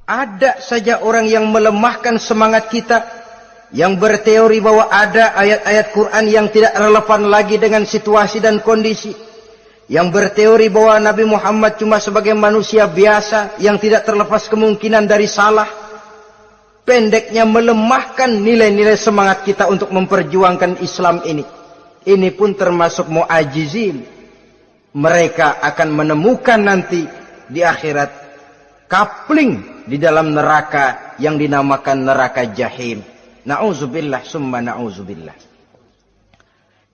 Ada saja orang yang melemahkan semangat kita, yang berteori bahwa ada ayat-ayat Quran yang tidak relevan lagi dengan situasi dan kondisi, yang berteori bahwa Nabi Muhammad cuma sebagai manusia biasa yang tidak terlepas kemungkinan dari salah. Pendeknya melemahkan nilai-nilai semangat kita untuk memperjuangkan Islam ini. Ini pun termasuk mu'ajizin. Mereka akan menemukan nanti di akhirat kapling di dalam neraka yang dinamakan neraka jahim. Na'udzubillah summa na'udzubillah.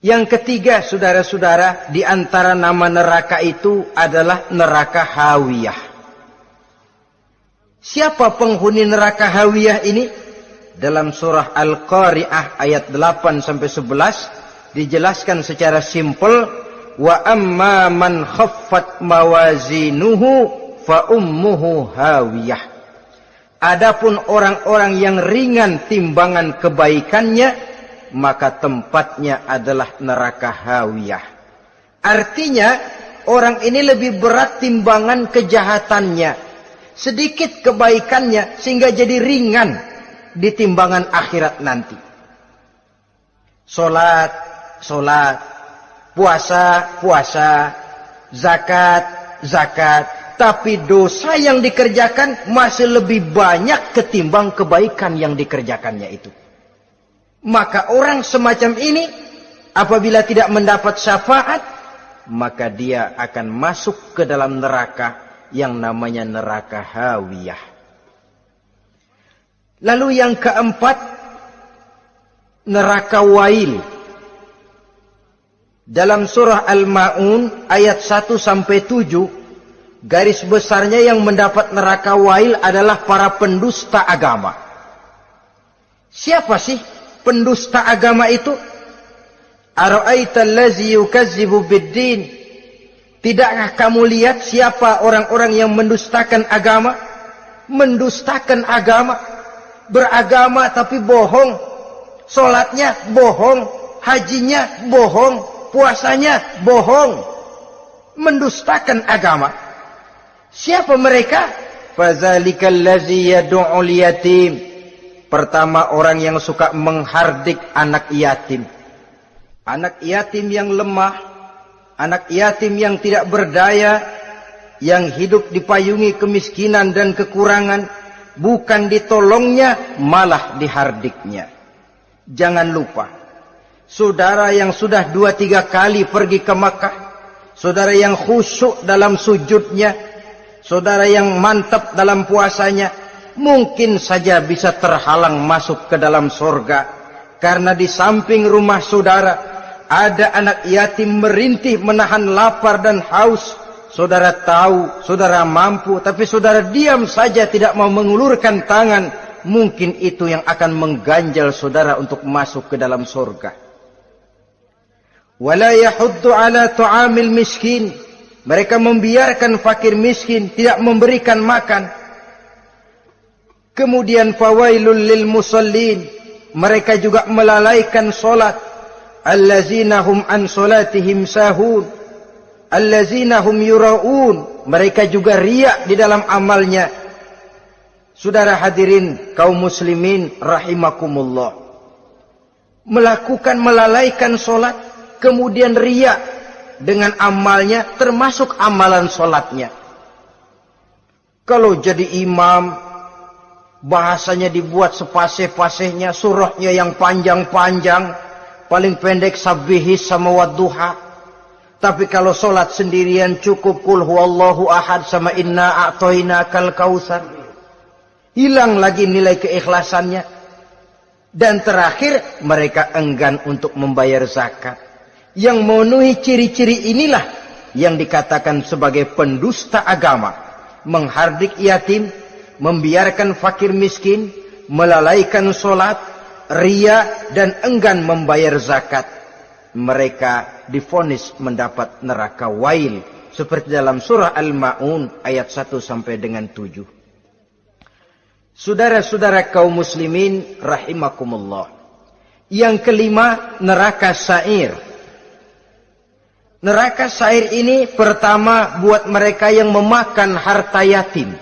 Yang ketiga, saudara-saudara, di antara nama neraka itu adalah neraka hawiyah. Siapa penghuni neraka hawiyah ini? Dalam surah Al-Qari'ah ayat 8-11 dijelaskan secara simpel, wa amma man khaffat mawazinuhu fa ummuhu hawiyah. Adapun orang-orang yang ringan timbangan kebaikannya, maka tempatnya adalah neraka hawiyah. Artinya orang ini lebih berat timbangan kejahatannya, sedikit kebaikannya, sehingga jadi ringan di timbangan akhirat nanti. Salat, puasa, zakat, tapi dosa yang dikerjakan masih lebih banyak ketimbang kebaikan yang dikerjakannya itu. Maka orang semacam ini apabila tidak mendapat syafaat, maka dia akan masuk ke dalam neraka yang namanya neraka hawiyah. Lalu yang keempat, neraka wail. Dalam surah Al-Ma'un ayat 1-7, garis besarnya yang mendapat neraka wail adalah para pendusta agama. Siapa sih pendusta agama itu? Ara'aita allazi yukazzibu biddin. Tidakkah kamu lihat siapa orang-orang yang mendustakan agama? Mendustakan agama. Beragama tapi bohong. Salatnya bohong. Hajinya bohong. Puasanya bohong. Mendustakan agama. Siapa mereka? Fazalikal ladzi yad'ul yatim. Pertama, orang yang suka menghardik anak yatim. Anak yatim yang lemah, anak yatim yang tidak berdaya, yang hidup dipayungi kemiskinan dan kekurangan, bukan ditolongnya, malah dihardiknya. Jangan lupa, saudara yang sudah 2-3 kali pergi ke Makkah, saudara yang khusyuk dalam sujudnya, saudara yang mantap dalam puasanya, mungkin saja bisa terhalang masuk ke dalam surga, karena di samping rumah saudara ada anak yatim merintih menahan lapar dan haus. Saudara tahu, saudara mampu, tapi saudara diam saja tidak mau mengulurkan tangan. Mungkin itu yang akan mengganjal saudara untuk masuk ke dalam surga. Wala yahuddu ala tu'amil miskin. Mereka membiarkan fakir miskin, tidak memberikan makan. Kemudian fawailul lil musallin. Mereka juga melalaikan solat. Allazina hum an salatihim sahun, allazina hum yura'un. Mereka juga riya di dalam amalnya. Saudara hadirin kaum muslimin rahimakumullah, melalaikan solat, kemudian riya dengan amalnya, termasuk amalan solatnya. Kalau jadi imam, bahasanya dibuat sepasih-pasihnya, surahnya yang panjang-panjang, paling pendek sabbihis sama wadduha. Tapi kalau solat sendirian cukup qul huwallahu ahad sama inna a'toinakal kautsar. Hilang lagi nilai keikhlasannya. Dan terakhir, mereka enggan untuk membayar zakat. Yang memenuhi ciri-ciri inilah yang dikatakan sebagai pendusta agama. Menghardik yatim, membiarkan fakir miskin, melalaikan solat, riya, dan enggan membayar zakat. Mereka divonis mendapat neraka wail, seperti dalam surah Al-Ma'un ayat 1-7. Saudara-saudara kaum muslimin rahimakumullah. Yang kelima, neraka sa'ir. Neraka sa'ir ini pertama buat mereka yang memakan harta yatim.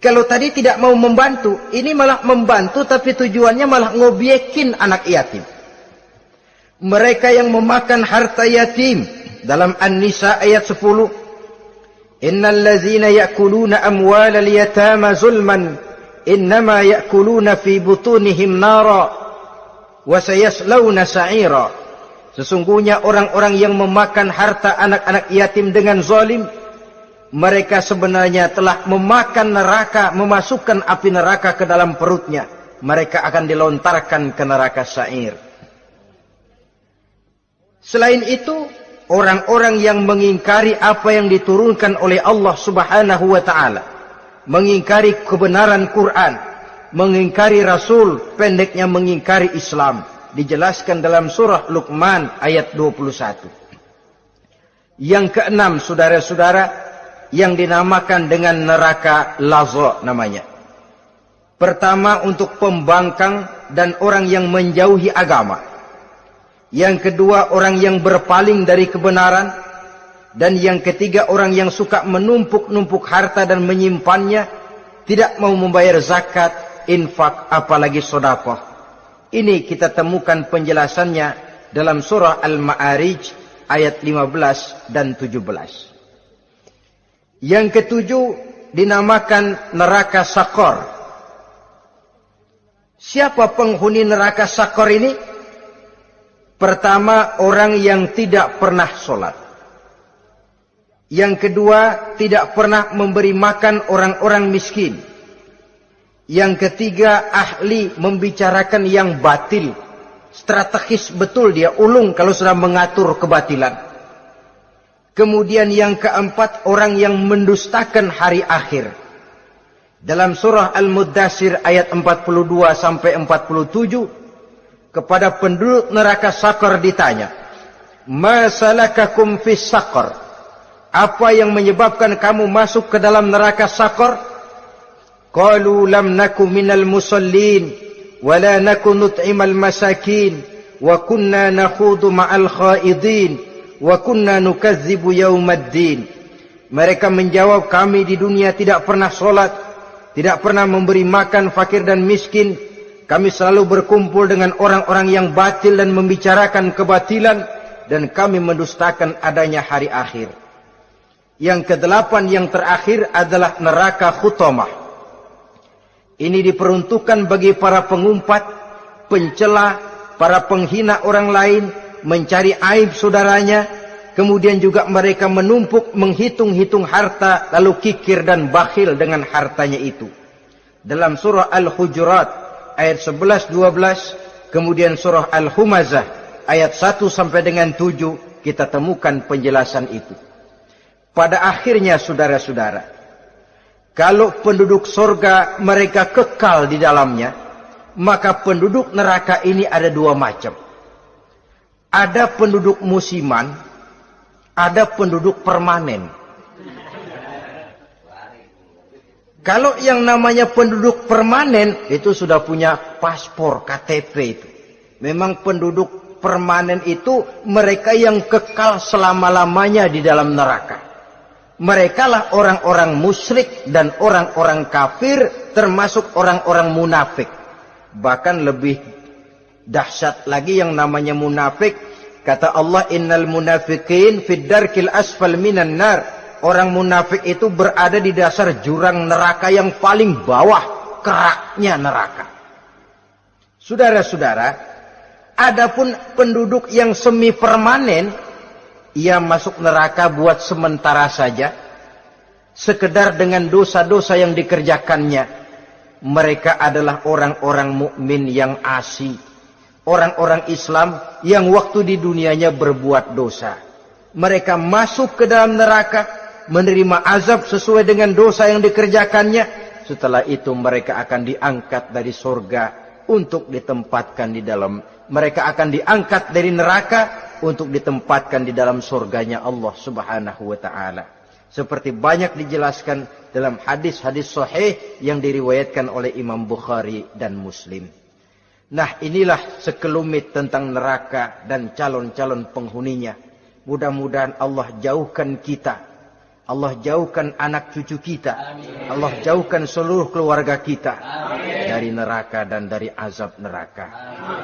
Kalau tadi tidak mau membantu, ini malah membantu tapi tujuannya malah ngobyekin anak yatim. Mereka yang memakan harta yatim dalam An-Nisa ayat 10. Innal ladzina ya'kuluna amwalal yatama zulman innama ya'kuluna fi butunihim nara wa sayaslawna sa'ira. Sesungguhnya orang-orang yang memakan harta anak-anak yatim dengan zalim, mereka sebenarnya telah memakan neraka, memasukkan api neraka ke dalam perutnya. Mereka akan dilontarkan ke neraka sa'ir. Selain itu, orang-orang yang mengingkari apa yang diturunkan oleh Allah Subhanahu wa ta'ala, mengingkari kebenaran Quran, mengingkari Rasul, pendeknya mengingkari Islam, dijelaskan dalam surah Luqman ayat 21. Yang keenam, saudara-saudara, yang dinamakan dengan neraka laza namanya. Pertama, untuk pembangkang dan orang yang menjauhi agama. Yang kedua, orang yang berpaling dari kebenaran. Dan yang ketiga, orang yang suka menumpuk-numpuk harta dan menyimpannya, tidak mau membayar zakat, infak, apalagi sedekah. Ini kita temukan penjelasannya dalam surah Al-Ma'arij ayat 15 dan 17. Yang ketujuh dinamakan neraka Sakor. Siapa penghuni neraka Sakor ini? Pertama, orang yang tidak pernah sholat. Yang kedua, tidak pernah memberi makan orang-orang miskin. Yang ketiga, ahli membicarakan yang batil. Strategis betul dia, ulung kalau sudah mengatur kebatilan. Kemudian yang keempat, orang yang mendustakan hari akhir. Dalam surah Al-Muddatsir ayat 42 sampai 47, kepada penduduk neraka Sakor ditanya, "Ma salakakum fis Sakor?" Apa yang menyebabkan kamu masuk ke dalam neraka Sakor? Qalu lam naku minal musallin wa la naku nut'imal masakin wa kunna nakhudu ma'al khaidin wa kunna nukadzibu yaumaddin. Mereka menjawab, kami di dunia tidak pernah sholat, tidak pernah memberi makan fakir dan miskin. Kami selalu berkumpul dengan orang-orang yang batil dan membicarakan kebatilan, dan kami mendustakan adanya hari akhir. Yang kedelapan, yang terakhir adalah neraka Khutamah. Ini diperuntukkan bagi para pengumpat, pencela, para penghina orang lain, mencari aib saudaranya, kemudian juga mereka menumpuk, menghitung-hitung harta, lalu kikir dan bakhil dengan hartanya itu. Dalam surah Al-Hujurat ayat 11-12, kemudian surah Al-Humazah ayat 1 sampai dengan 7, kita temukan penjelasan itu. Pada akhirnya, saudara-saudara, kalau penduduk surga mereka kekal di dalamnya, maka penduduk neraka ini ada dua macam. Ada penduduk musiman, ada penduduk permanen. Kalau yang namanya penduduk permanen, itu sudah punya paspor, KTP itu. Memang penduduk permanen itu mereka yang kekal selama-lamanya di dalam neraka. Mereka lah orang-orang musyrik dan orang-orang kafir, termasuk orang-orang munafik. Bahkan lebih dahsyat lagi yang namanya munafik. Kata Allah, innal munafiqin fid darkil asfal minan nar. Orang munafik itu berada di dasar jurang neraka yang paling bawah, keraknya neraka. Saudara-saudara, adapun penduduk yang semi permanen, ia masuk neraka buat sementara saja, sekedar dengan dosa-dosa yang dikerjakannya. Mereka adalah orang-orang mukmin yang asli, orang-orang Islam yang waktu di dunianya berbuat dosa. Mereka masuk ke dalam neraka, menerima azab sesuai dengan dosa yang dikerjakannya. Setelah itu mereka akan diangkat dari surga untuk ditempatkan di dalam. Mereka akan diangkat dari neraka untuk ditempatkan di dalam surganya Allah Subhanahu wa ta'ala. Seperti banyak dijelaskan dalam hadis-hadis sahih yang diriwayatkan oleh Imam Bukhari dan Muslim. Nah, inilah sekelumit tentang neraka dan calon-calon penghuninya. Mudah-mudahan Allah jauhkan kita, Allah jauhkan anak cucu kita. Allah jauhkan seluruh keluarga kita dari neraka dan dari azab neraka.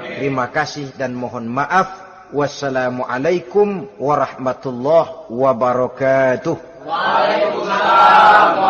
Terima kasih dan mohon maaf. Wassalamualaikum warahmatullahi wabarakatuh. Waalaikumsalam.